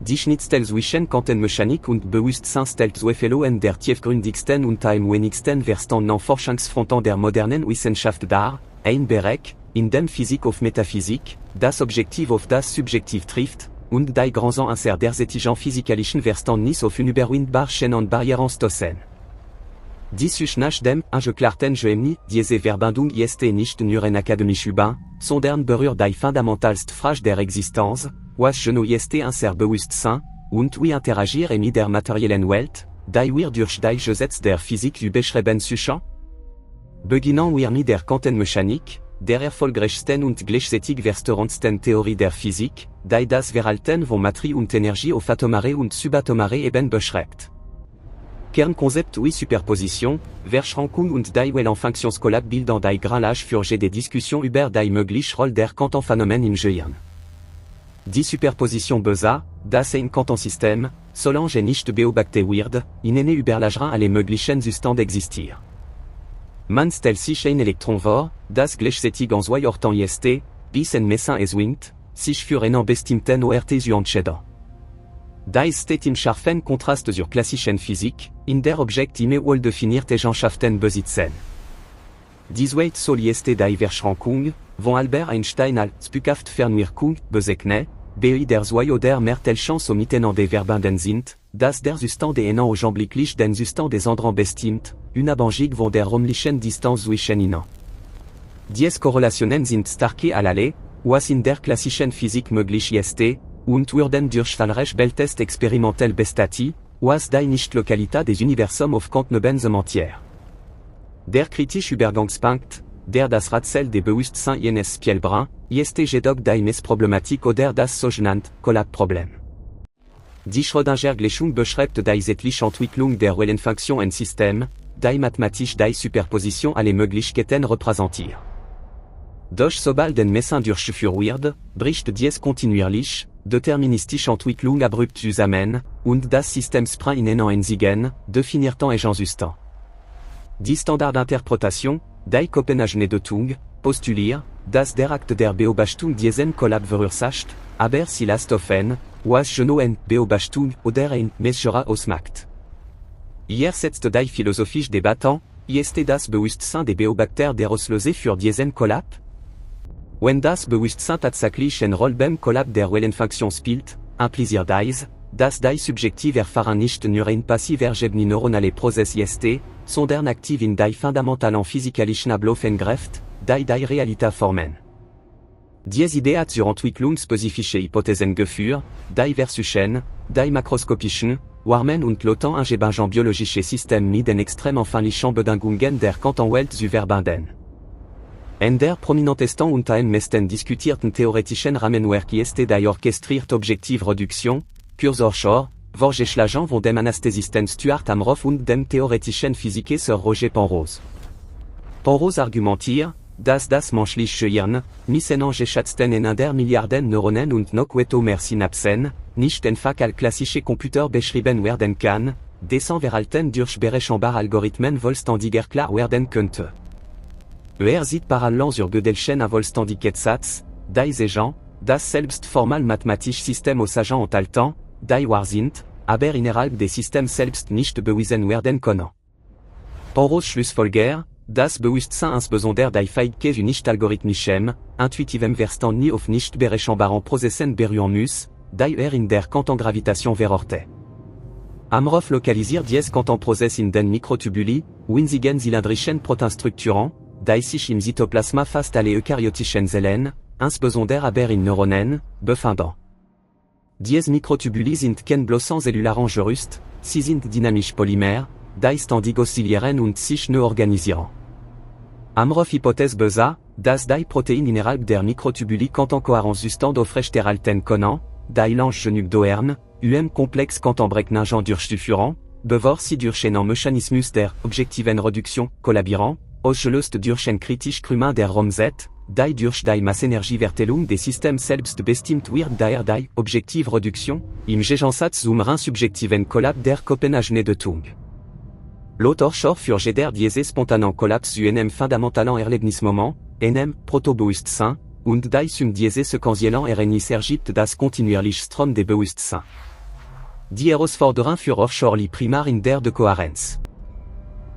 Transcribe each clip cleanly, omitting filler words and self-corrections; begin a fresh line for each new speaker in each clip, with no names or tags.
Die Schnittstellzwischen Quantenmechanik und Bewusstseinsstellzweffeln der tiefgründigsten und am wenigsten verstandenen Forschungsfronten der modernen Wissenschaft dar, ein Bereich, in dem Physik auf Metaphysik, das Objektiv auf das Subjektiv trifft, und die Grenzen inser der zettigen physikalischen Verstandnis auf unüberwindbaren und Barrieren stoßen. Dies ist nach dem angeklarten Geheimnis, diese Verbindung ist nicht nur ein akademisch Übung, sondern berührt die fundamentalste Frage der Existenz, was genau ist unser Bewusstsein, und wie interagieren mit der materiellen Welt, die wir durch die Gesetze der Physik beschreiben suchen? Beginnen wir mit der Quantenmechanik, der erfolgreichsten und gleichzeitig verstörendsten Theorie der Physik, die das Verhalten von Materie und Energie auf atomare und subatomare Ebene beschreibt. Kernkonzept wie Superposition, Verschränkung und die Wellenfunktionskollab bilden die Grundlage für die Diskussion über die mögliche Rolle der Quantenphänomene im Gehirn. Die Superposition besagt, dass ein Quantensystem, solange nicht beobachtet wird, ihnen überlassen alle möglichen Zustände existieren. Man stellt sich ein Elektron vor, das gleichzeitig an zwei Orten ist, bis ein Messin es winkt, sich für einen bestimmten Ort zu entscheiden. Dies steht im scharfen Kontrast zur klassischen Physik, in der Objekte wohl definierte Eigenschaften besitzen. Dies Welt soll ist die Verschränkung, von Albert Einstein als spukhaft Fernwirkung bezeichnet, bei der zwei oder mehr Teilchen miteinander verbunden sind, dass der Zustand einen augenblicklich den Zustand des anderen bestimmt, unabhängig von der räumlichen Distanz zwischen ihnen. Diese Korrelationen sind starke alle, was in der klassischen Physik möglich ist, und wurden durch zahlreiche Beltests experimentell bestätigt, was die Nicht-Lokalität des Universums auf Quantenebene zementiert. Der kritische Übergangspunkt, der das Rätsel des Bewusstseins eines Spielbrun, ist jedoch die Messproblematik oder das sogenannte Collab-Problem. Die Schrödinger-Gleichung beschreibt die zeitliche Entwicklung der Wellenfunktion in Systemen, die mathematisch die Superposition aller Möglichkeiten repräsentiert. Doch sobald ein Messin durchgeführt wird, bricht dies kontinuierlich, deterministische Entwicklung abrupt zusammen, und das System springt in einen einzigen, definierten Eigenzustand. Die Standardinterpretation, die Kopenhagener Deutung, postuliert, dass der Akt der Beobachtung diesen Kollab verursacht, aber sie lässt offen, was genau eine Beobachtung oder ein Messerer ausmacht. Hier setzt die philosophische Debatte, ist das Bewusstsein des Beobachters der Auslöser für diesen Kollab? Wenn das Bewusstsein tatsächlich eine Rolle beim Kollab der Wellenfunktion spielt, impliziert dies, dass die subjektive Erfahrung nicht nur ein passiver Ergebnis neuronaler Prozess ist, sondern aktiv in die fundamentalen physikalischen Abläufe eingreift, die die Realität formen. Diese Idee hat zur Entwicklung spezifische Hypothesen geführt, die versuchen, die makroskopischen, warmen und loten angeblichen biologische Systeme mit den extrem empfindlichen Bedingungen der Quantenwelt zu verbinden. In der prominentesten und am meisten diskutierten theoretischen Rahmenwerk ist die orchestrierte Objektivreduktion, Kurzorschor, vorgeschlagen von dem Anästhesisten Stuart Amroff und dem theoretischen Physiker Sir Roger Penrose. Penrose argumentiert, dass das menschliche Gehirn, mit seinen geschätzten 100 Milliarden Neuronen und noch weit mehr Synapsen, nicht einfach als klassische Computer beschrieben werden kann, dessen Verhalten durch berechenbare Algorithmen vollständig erklärt werden könnte. Sieht parallel zur Gödelschen Vollständigkeitssatz, die sagen, dass selbst formal mathematische Systeme aussagen enthalten, die wahr sind, aber innerhalb des Systems selbst nicht bewiesen werden können. Penrose schlussfolgert, das Bewusstsein insbesondere die Fähigkeit zu nicht-algorithmischem, intuitivem Verständnis auf nicht berechenbaren Prozessen beruhen muss, die in der Quantengravitation verortet. Amroff lokalisiert dies Quantenprozess in den Mikrotubuli, winzigen cylindrischen Proteinstrukturen, die sich im Cytoplasma fast alle eukaryotischen Zellen, insbesondere aber in Neuronen, befinden. Diese Mikrotubuli sind kein bloßer cellularer Gerüst, sie sind dynamische Polymer, die ständig oszillieren und sich neu organisieren. Amroff Hypothese besagt, dass die Proteine innerhalb der Mikrotubuli Quantenkohärenzzustand aufrechterhalten können, die lange genug dauern, Komplex Quantenberechnungen durchzuführen, bevor sie durch einen Mechanismus der objektiven Reduktion kollabieren, ausgelöst durch ein kritisch Krümmen der Raumzeit, die durch die Massenergieverteilung des Systems selbst bestimmt wird daher die Objektivreduktion, im Gegensatz zum rein subjektiven Kollab der Kopenhagener Deutung. L'autorschor für jeder diese spontanen Kollaps zu einem fundamentalen Erlebnismoment, einem Protobewusstsein, und die diese sequentiellen Ereignis ergibt das kontinuierliche Strom des Bewusstseins. Die Herausforderungen für Offshore primar in der de Kohärenz.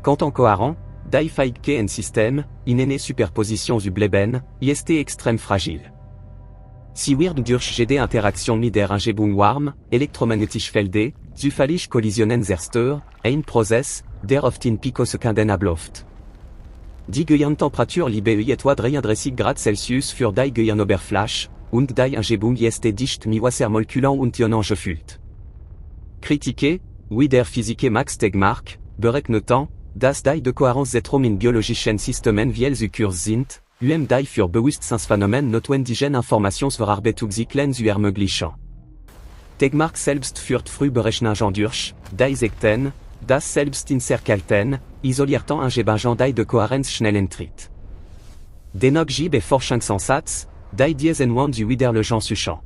Quant en cohérent, die Fähigkeit en System, in eine Superposition zu bleiben, ist extrême fragile. Sie wird durch jede Interaktion mit der Umgebung warm, elektromagnetisch Felde, zufällig Kollisionen zerstört, ein Prozess, der oft in Picosekunden abläuft. Die Gehirntemperatur liegt bei etwa 33 Grad Celsius für die Gehirnoberfläche, und die Umgebung ist dicht mit Wassermolekülen und Ionen gefüllt. Critiqué, wie der Physiker Max Tegmark, berechnet, dass die de Kohärenzsyndrom in biologischen Systemen viel zu kurz sind, die für Bewusstseinsphänomen notwendigen Informationsverarbeitung zu ermöglichen. Tegmark selbst führt früh Berechnungen durch, die sagten, dass selbst in Zirkelten, isolierten Umgebungen die de Kohärenz schnell eintritt. Dennoch gibt es Forschungsansätze, die diesen Wand widerlegen suchen.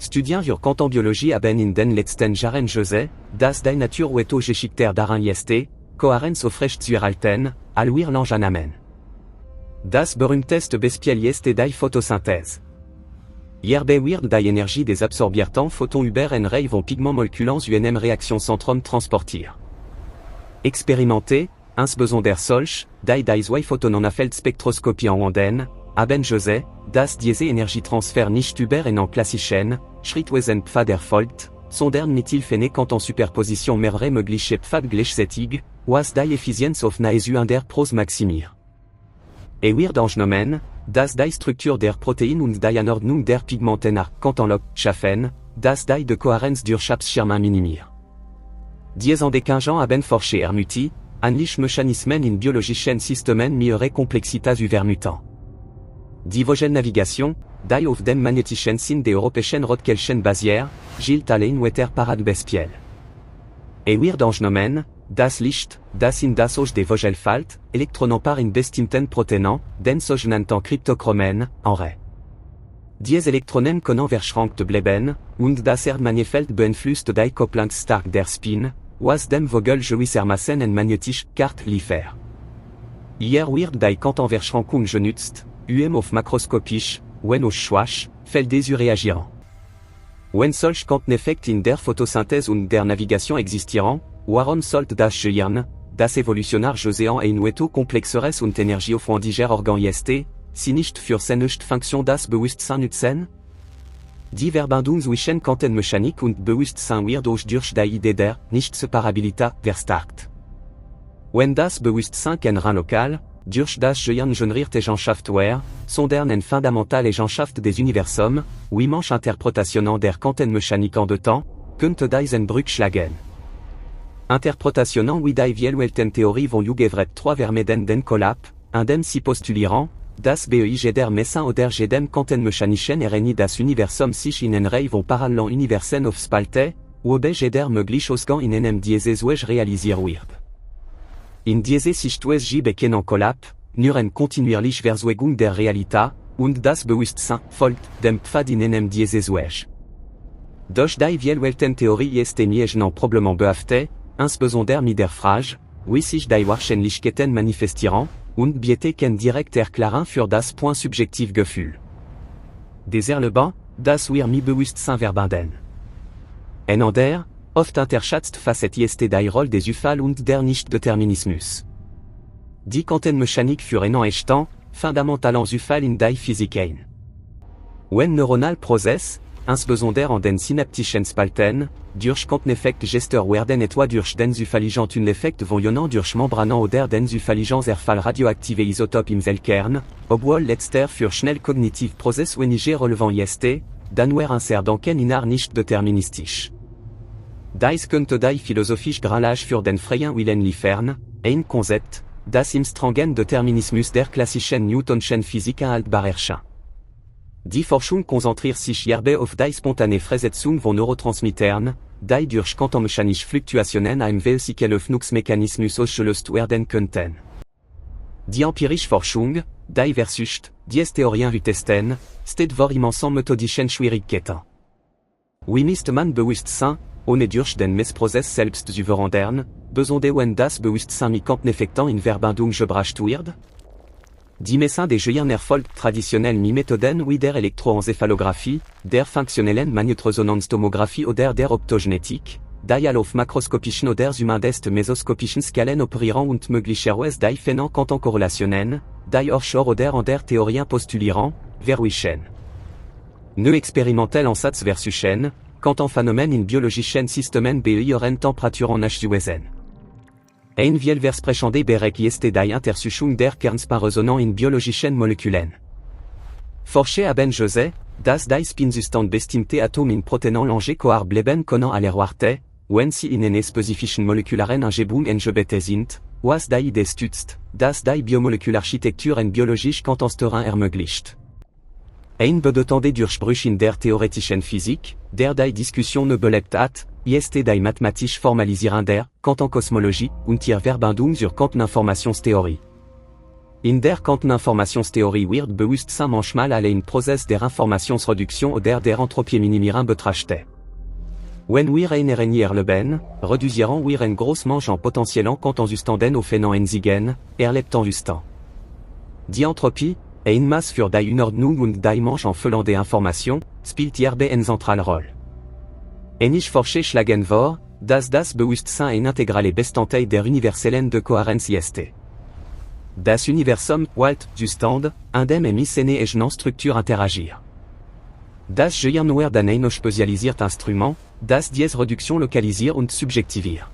Studien für Quantenbiologie haben in den letzten Jahren gesehen, dass die Natur geschickter daran ist, Kohärenz aufrecht zu erhalten, als wir lernen. Das berühmteste Beispiel ist die Photosynthese. Hierbei wird die Energie des absorbierten Photons über einen Reihe von Pigmentmolekülen zu einem Reaktionszentrum transportiert. Expérimenté, insbesondere solche, die zwei Photonen Feldspektroskopie anwenden, haben gesehen, dass diese Energietransfer nicht über einen klassischen, schrittweisen Pfad erfolgt, sondern mit Hilfe einer Quantensuperposition mehrerer möglicher Pfade gleichzeitig, was die Effizienz auf nahezu der Pros maximiert. Wird angenommen, dass die Struktur der Proteine und die Anordnung der Pigmenten nach Quantenlog schaffen, dass die de Kohärenz durch Abschirmung minimiert. Diese Entdeckungen haben Forscher ermutigt, ähnliche Mechanismen in biologischen Systemen mit ihrer Komplexität zu vermuten. Die Vogelnavigation, die auf dem magnetischen Sinn der europäischen Rotkelchen basiert, gilt allein weiter Paradebeispiel. Wird angenommen, das Licht, das in das Auge des Vogel fällt, Elektronen par in bestimmten Proteinen, den sogenannten Kryptochromen, enre. Diese Elektronen können verschränkt bleiben, und das Erdmagnetfeld beeinflusst die Kopplung stark der Spin, was dem Vogel gewissermaßen eine magnetische Karte liefert. Hier wird die Quantenverschränkung genutzt, auf makroskopisch, wenn auf schwache Felder zu reagieren. Wenn solche Quanteneffekte in der Photosynthese und der Navigation existieren, warum sollte das Gehirn, das evolutionär gesehen ein weto komplexeres und energieaufwendiger Organ ist, sie nicht für seine Funktion das Bewusstsein nutzen? Die Verbindung zwischen Quantenmechanik und Bewusstsein wird durch die Idee der Nicht-Separabilität verstärkt. Wenn das Bewusstsein kein rein lokal, durch das Gehirn generierte Eigenschaft wäre, sondern eine fundamentale Eigenschaft des Universums, wie manche Interpretationen der Quantenmechanik en de temps, könnte diesen Brück schlagen. Interpretationen wie die Vielweltentheorie von Jugevret 3 vermeiden den Kollaps, indem sie postulieren, dass bei der Messung oder jedem quantenmechanischen RNI das Universum sich in eine Reihe von parallelen Universen aufspaltet, wobei jeder mögliche Ausgang in einem dieses Weg realisiert wird. In diese Sichtweise gibt es keinen Kollaps, nur eine kontinuierliche Verzögerung der Realität, und das Bewusstsein folgt dem Pfad in einem dieses Weg. Durch die Vielweltentheorie ist ein Problem behaftet, insbesondere mit der Frage, wie sich die Wahrscheinlichkeiten manifestieren, und bietet kein direkt Erklärung für das Point subjektiv Gefühl. Deshalb, das wir mit Bewusstsein verbinden. Ein anderer, oft unterschätzte Facette ist die Rolle des Zufall und der Nichtdeterminismus. Die Quantenmechanik für einen echten, fundamentalen Zufall in die Physik ein. Wenn neuronal Prozess, insbesondere an den synaptischen Spalten, durch Quanteneffekt gestört werden etwa durch den zufälligen Tunneleffekt von Ionen durch Membranen oder den zufälligen Zerfall radioaktive Isotop im Zellkern, obwohl letzter für schnell kognitiv Prozess weniger relevant ist, dann wären sie danken inar nicht deterministisch. Dies könnte die philosophische Grundlage für den freien Willen liefern, ein Konzept, das im strengen Determinismus der klassischen Newtonschen Physik erhaltbar erscheint. Die Forschung konzentriert sich hierbei auf die spontane Freisetzung von Neurotransmittern, die durch quantenmechanische Fluktuationen im Wechselöffnungsmechanismus ausgelöst werden könnten. Die empirische Forschung, die versucht, diese Theorien zu testen, steht vor immensen methodischen Schwierigkeiten. Wie misst man Bewusstsein, ohne durch den Messprozess selbst zu verändern, besonders wenn das Bewusstsein mit Quanteneffekten in Verbindung gebracht wird? Die Messin des Jeuien Erfolg traditionell mi Methoden wie der Elektroencéphalographie, der funktionellen Magnetresonanztomographie oder der Optogenetik, die auf makroskopischen oder zumindest mesoskopischen Skalen operieren und möglicherweise die Phänomene korrelationen, die Offshore oder an der Theorien postulieren, verwischen. Ne expérimentel en Satz versuchen, quant en phénomène in biologischen Systemen beieren Temperaturen nachzuweisen. Ein viel versprechende Berek ist die Untersuchung der Kernspinresonanz in biologischen Molekülen. Forscher haben gesehen, dass die Spinzustand bestimmte Atome in Proteinen lange coar bleiben können allerwarte, wenn sie in einer spezifischen molekularen Angebung eingebettet sind, was die Idee stützt, dass die Biomolekulararchitektur en biologisch Kantonsterrain ermöglicht. Ein bedeutender Durchbruch in der theoretischen Physik, der die Diskussion belebt hat, ist die mathematisch Formalisierung der Quantenkosmologie und ihre Verbindung zur Quanteninformationstheorie. In der Quanteninformationstheorie wird Bewusstsein manchmal als ein Prozess der Informationsreduktion oder der Entropie-Minimierung betrachtet. Wenn wir eine Araignée erleben, reduzieren wir ein großes en potentiellen Quantenzuständen auf einen einzigen, erlebten Zustand. Die Entropie, ein Maß für die Unordnung und die Mensch en füllen der Information, spielt hierbei eine zentrale Rolle. Einige Forscher schlagen vor, dass das Bewusstsein ein integrale Bestandteil der universellen de Kohärenz ist. Das Universum, Walt, Zustand, in dem eine eigene Struktur interagir. Das Gehirn wird ein spezialisiertes Instrument, das diese Reduktion lokalisiert und subjektiviert.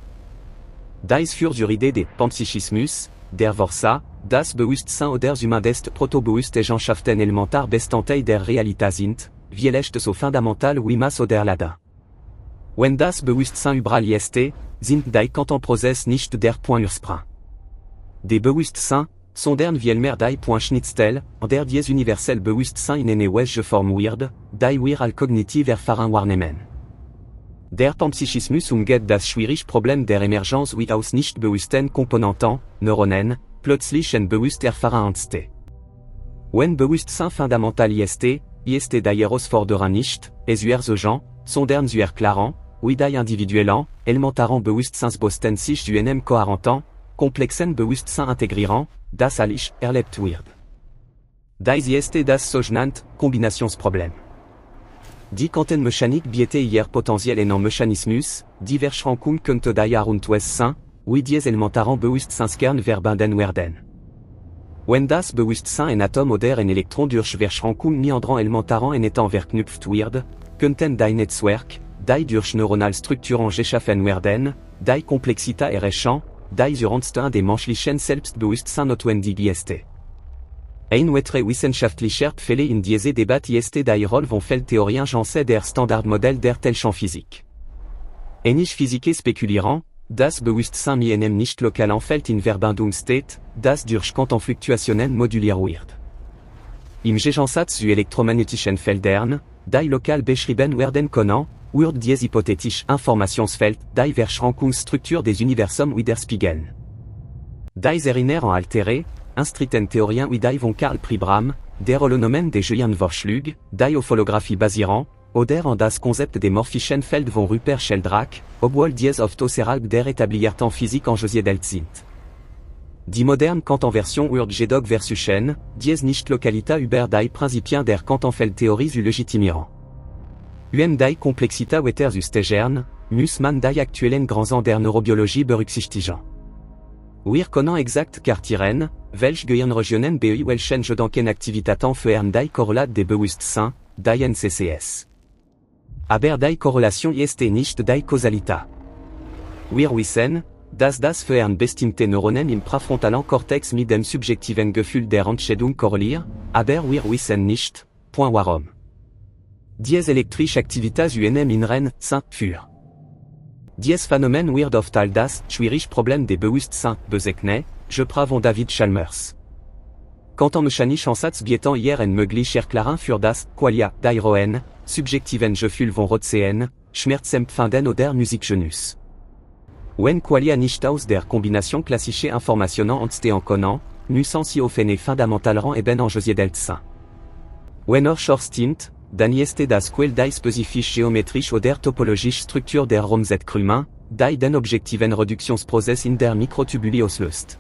Dies führt zur Idee des Panpsychismus, der Vorsa, das Bewusstsein oder zumindest Protobewusstseinschaften elementar Bestandteil der Realität sind, vielleicht so fundamental wie Maß oder Lada. Wenn das Bewusstsein überall ist, sind die Quantenprozesse nicht der Point Ursprung. Die Bewusstsein, sondern vielmehr die Point Schnittstelle, an der dieses universelle Bewusstsein in eine wege Form wird, die wir als kognitiv erfahren wahrnehmen. Der Panpsychismus umgeht das schwierige Problem der Emergenz aus nicht bewussten Komponenten, Neuronen, plötzlich ein bewusst erfahren entsteht. Wenn Bewusstsein fundamental ist die Herausforderung nicht, es urgent, sondern erklärend, wie die individuellen, elementaren Bewusstseinsbosten sich zu einem kohärenten, komplexen Bewusstsein integrieren, das alles erlebt wird. Dies ist das sogenannte Kombinationsproblem. Die Quantenmechanik bietet ihr Potenzial en Mechanismus, die Verschränkung könnte die und es sein, wie diese elementaren Bewusstseinskern verbinden werden. Wenn das Bewusstsein ein Atom oder ein Elektron durch Verschränkung meandern elementaren en étant verknüpft wird, könnten die Netzwerke, die durch Neuronalstrukturen geschaffen werden, die Komplexität erreichen, die zur Entstehung des menschlichen Selbstbewusstsein notwendig ist. Ein weitere wissenschaftlicher Pfeile in diese Debatte ist die Rolle von Feldtheorien Janssen der Standardmodell der Teilchenphysik. Einige Physiker spekulieren, dass Bewusstsein mit einem nicht lokalen Feld in Verbindung steht, das durch Quantenfluktuationen moduliert wird. Im Gegensatz zu elektromagnetischen Feldern, die lokal beschrieben werden können, wird dieses hypothetische Informationsfeld die Verschränkungsstruktur des Universums widerspiegeln. Dies erinnern alteré, instritten Theorien wie die von Karl Pribram, der Holonomen des Jeuien Vorschläge, die auf Holographie basieren, oder an das Konzept des morphischen Feld von Rupert Sheldrake, obwohl diese oft außerhalb der etablierten Physik angesiedelt sind. Die moderne Quantenversion wird jedoch versuchen, diese Nicht-Lokalität über die Prinzipien der Quantenfeldtheorie zu legitimieren. Die Komplexität weiter zu steigern, muss man die aktuellen Grenzen der Neurobiologie berücksichtigen. Wir können exakt kartieren, welche Gehirnregionen bei welchen Gedankenaktivitäten führen die Korrelat des Bewusstseins, die NCCS. Aber die Korrelation ist nicht die Kausalität. Wir wissen, dass das Führen bestimmte Neuronen im präfrontalen Kortex mit dem subjektiven Gefühl der Entscheidung korreliert, aber wir wissen nicht, warum. Diese elektrische Aktivität zu einem inneren Sinn führt. Dieses Phänomen wird oft als das schwierige Problem des Bewusstseins bezeichnet, geprüft von David Chalmers. Quantenmechanische Ansatz bieten hier eine mögliche Erklärung für das Qualia die Rohen, subjektiven Gefühl von Rotsehen, Schmerzempfinden oder Musikgenuss. Wenn Qualia nicht aus der Kombination klassischer Informationen entstehen können, müssen sie auf eine fundamentalen Ebene angesiedelt sein. Wenn Offshore stimmt, dann ist das Quell die spezifisch geometrisch oder topologisch Struktur der Raumzeit krümmen, die den objektiven Reduktionsprozess in der Mikrotubuli auslöst.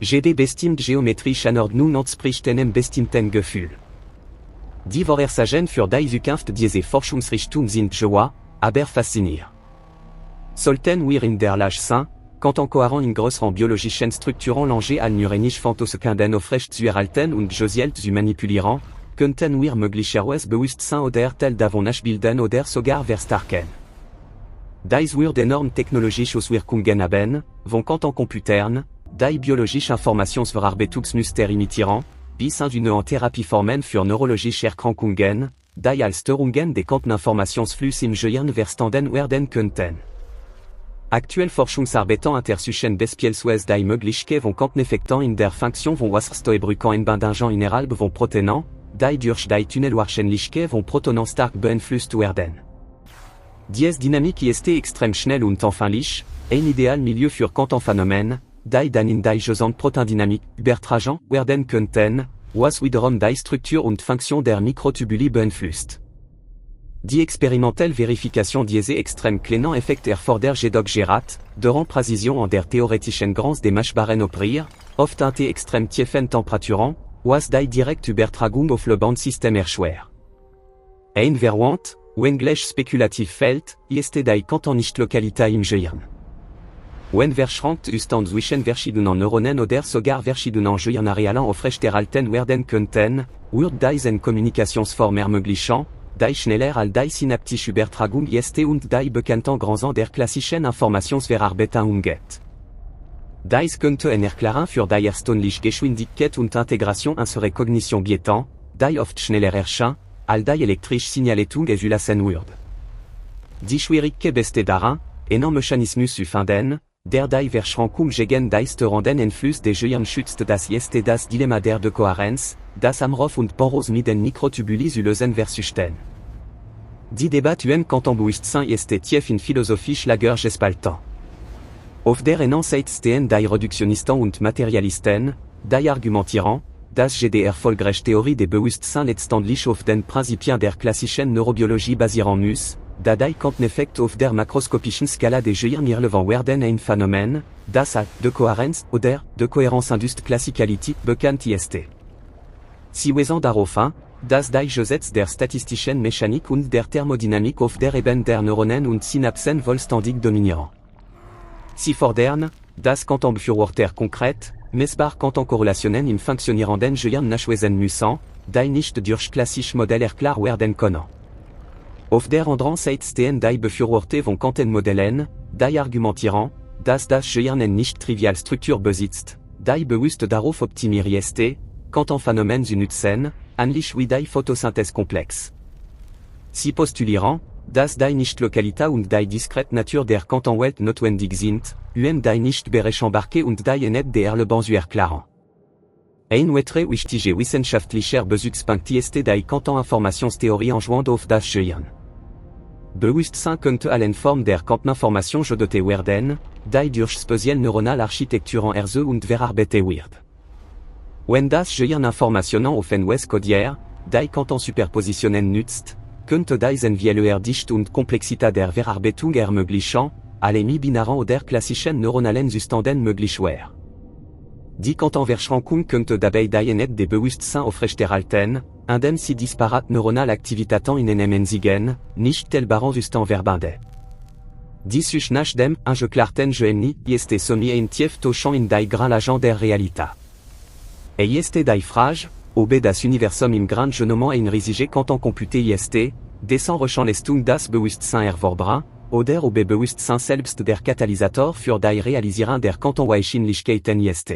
GD bestimmt geometrisch Anordnung entspricht einem bestimmten Gefühl. Die Vorhersagen für die Zukunft diese Forschungsrichtung sind Joa, aber faszinierend. Sollten wir in der Lage sein, contemporain in größeren biologischen Strukturen lange al nurenisch Fantosekanden aufrecht zu erhalten und Josielt zu manipulieren, könnten wir möglicherweise Bewusstsein oder Teil davon bilden oder sogar verstärken. Dies wird enorm technologische Auswirkungen haben, von Quantencomputern, die biologische Informationsverarbeitungsmuster imitieren, bis hin zu Therapieformen für neurologische Erkrankungen, die als Störungen des Quanteninformationsfluss im Gehirn verstanden werden könnten. Aktuell Forschungsarbeiten untersuchen beispielsweise die Möglichkeit von Quanteneffekten in der Funktion von Wasserstoffbrücken in Bandingen innerhalb von Proteinen, die durch die Tunnelwahrscheinlichkeit von Protonen stark beeinflusst werden. Diese Dynamik ist extrem schnell und empfindlich, ein ideal Milieu für Quantenphänomene, die dann in die Gesamtprotondynamik übertragen werden könnten, was wiederum die Struktur und Funktion der Mikrotubuli beeinflusst. Die experimentelle Verifikation dieser extrem kleinen Effekte erfordert jedoch gerat, durant Präzision an der theoretischen Grenze des Machbaren operiert, oft an die extrem tiefen Temperaturen, was die direkte Übertragung auf le Bandsystem erschwert. Ein Verwandte, wenngleich spekulativ Feld, ist die Quantennichtlokalität im Gehirn. Wenn verschränkt Zustand zwischen verschiedenen Neuronen oder sogar verschiedenen Gehirnarealen aufrechterhalten werden könnten, wird diese Kommunikationsform ermöglichen, die schneller als die synaptische Übertragung ist und die bekannten Grenzen der klassischen Informationsverarbeitung umgeht. Dies könnte eine Erklärung für die erstaunliche Geschwindigkeit und Integration unserer Kognition bieten, die oft schneller erscheint, als die elektrische Signalierung zulassen wird. Die Schwierigkeit besteht darin, einen Mechanismus zu finden, der die Verschränkung gegen die störenden Einfluss des Gehirns schützt. Das ist das Dilemma der Dekohärenz, das Amroff und Poros mit den Mikrotubuli zu lösen versuchten. Die Debatte über Quantenbewusstsein ist tief in philosophisch Lager gespalten. Auf der einen Seite stehen die Reduktionisten und Materialisten, die argumentieren, dass die erfolgreiche Theorie des Bewusstseins letztendlich auf den Prinzipien der klassischen Neurobiologie basieren muss, da die Quanteneffekte auf der makroskopischen Skala des Gehirns irrelevant werden ein Phänomen, das als Dekohärenz oder Dekohärenzindust-Klassicalität bekannt ist. Sie weisen darauf hin, dass die Gesetze der statistischen Mechanik und der Thermodynamik auf der Ebene der Neuronen und Synapsen vollständig dominieren. Sie fordern, dass Quantenbefürworter konkret, messbare Quantenkorrelationen im funktionierenden Gehirn nachweisen müssen, die nicht durch klassische Modelle erklärt werden können. Auf der anderen Seite stehen die Befürworter von Quantenmodellen, die argumentieren, dass das Gehirn eine nicht triviale Struktur besitzt, die bewusst darauf optimiert ist, Quantenphänomene zu nutzen, ähnlich wie die Photosynthese komplex. Sie postulieren, dass die Nichtlokalität und die diskrete Natur der Quantenwelt notwendig sind, die nicht berechenbarkeit und die nicht der erlebbar zu erklären. Ein weiterer wichtiger wissenschaftlicher Bezugspunkt ist die Quanteninformationstheorie anschauend auf das Gehirn. Bewusstsein könnte allen Formen der Quanteninformation gedotet werden, die durch spezielle neuronale Architekturen erzogen und verarbeitet wird. Wenn das Gehirn Informationen auf ein Wes kodiert, die Quantensuperpositionen nutzt, könnte diesen vieler Dichte und Komplexität der Verarbeitung ermöglichen, alle binaren oder klassischen neuronalen Zustanden möglich wäre. Die Quantenverschränkung könnte dabei die Einheit des Bewusstseins aufrechterhalten, indem sie disparate neuronale Aktivitäten in einem einzigen, nicht teilbaren Zustand verbinden. Dies ist nach dem angeklärten Gehirn ist somit ein Tieftauchen in die Gralagen der Realität. Ist die Frage, ob das Universum im Grand Genommen ein riesige Quantencomputer ist, dessen Rechenleistung das Bewusstsein erfordert, oder ob Bewusstsein selbst der Katalysator für die Realisierung der Quantenwahrscheinlichkeiten ist.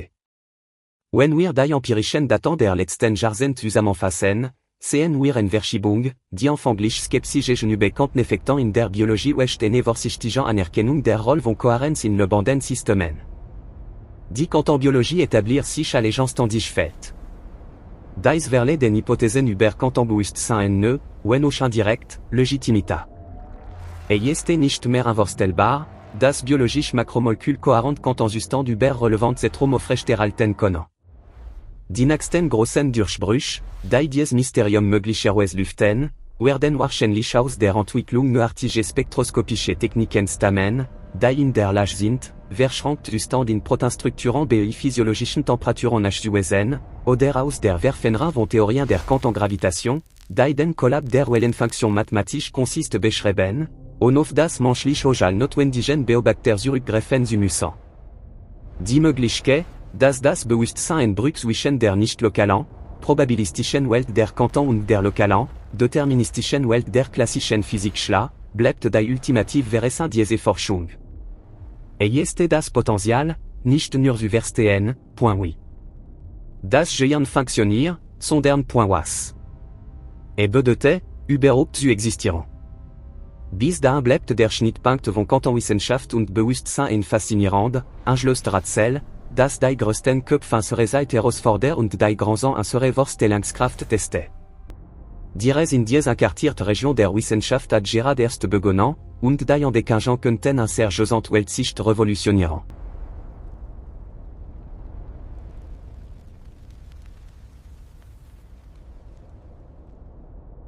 Wenn wir die empirischen Daten der letzten Jahrzehnte zusammenfassen, sehen wir eine Verschiebung, die anfänglich skeptisch gegenüber Quanteneffekten in der Biologie ist eine vorsichtige Anerkennung der Rolle von Kohärenz in lebendigen Systemen. Die Quantenbiologie établir sich allégeance ständig fällt. Dies verleiht den Hypothesen über Quantenbewusstsein eine, wenn auch indirekt, Legitimität. Ist nicht mehr invorstellbar, dass biologische Makromoleküle kohärent Quantenzustand über relevant Zentrum aufrechterhalten können. Die nächsten großen Durchbrüche, die dieses Mysterium möglicherweise lüften, werden wahrscheinlich aus der Entwicklung neuartiger spektroskopischer Techniken stammen, die in der Lage sind, Verschrankzustand in Proteinstrukturen bei physiologischen Temperaturen nachzuweisen, oder aus der Verfenra von Theorien der Quantengravitation, die den Kollab der Wellenfunktion mathematisch consiste beschreiben, und auf das menschlich Ojal notwendigen Beobachter zurückgreifen zu müssen. Die Möglichkeit, dass das Bewusstsein Brück zwischen der nicht-lokalen, probabilistischen Welt der Quanten und der lokalen, deterministischen Welt der klassischen Physik schla, bleibt die ultimative Verein diese Forschung. Ist das Potenzial, nicht nur zu verstehen, point oui. Das Gehirn funktioniert, sondern point was. Bedeutet, überhaupt zu existieren. Bis dahin bleibt der Schnittpunkt von Quantenwissenschaft und Bewusstsein faszinierend, einschloss Rätsel, das die größten Köpfe unsere Zeit herausfordern und die Grands unsere Vorstellungskraft testen. Die Reise in diese enkartierte Region der Wissenschaft hat gerade erst begonnen, und die Entdeckungen könnten eine sehr Weltsicht revolutionieren.